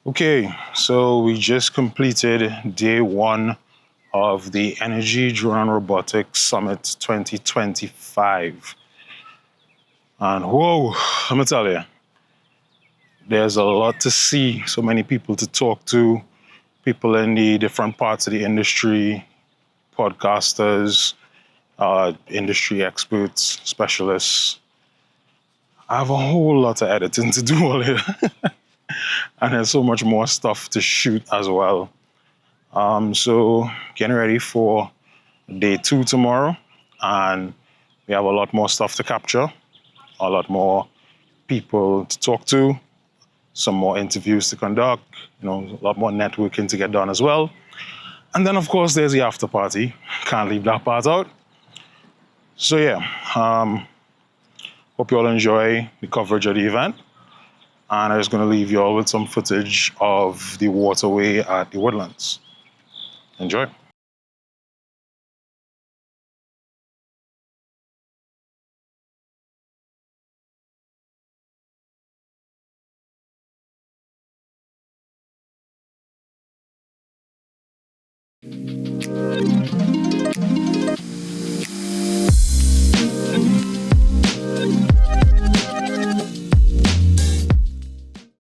Okay, so we just completed day one of the Energy Drone and Robotics Summit 2025. And whoa, let me tell you, there's a lot to see, so many people to talk to, people in the different parts of the industry, podcasters, industry experts, specialists. I have a whole lot of editing to do all here. And there's so much more stuff to shoot as well. So getting ready for day two tomorrow, and we have a lot more stuff to capture, a lot more people to talk to, some more interviews to conduct, a lot more networking to get done as well. And then of course there's the after party. Can't leave that part out. So yeah, hope you all enjoy the coverage of the event. And I'm just going to leave you all with some footage of the waterway at the Woodlands. Enjoy.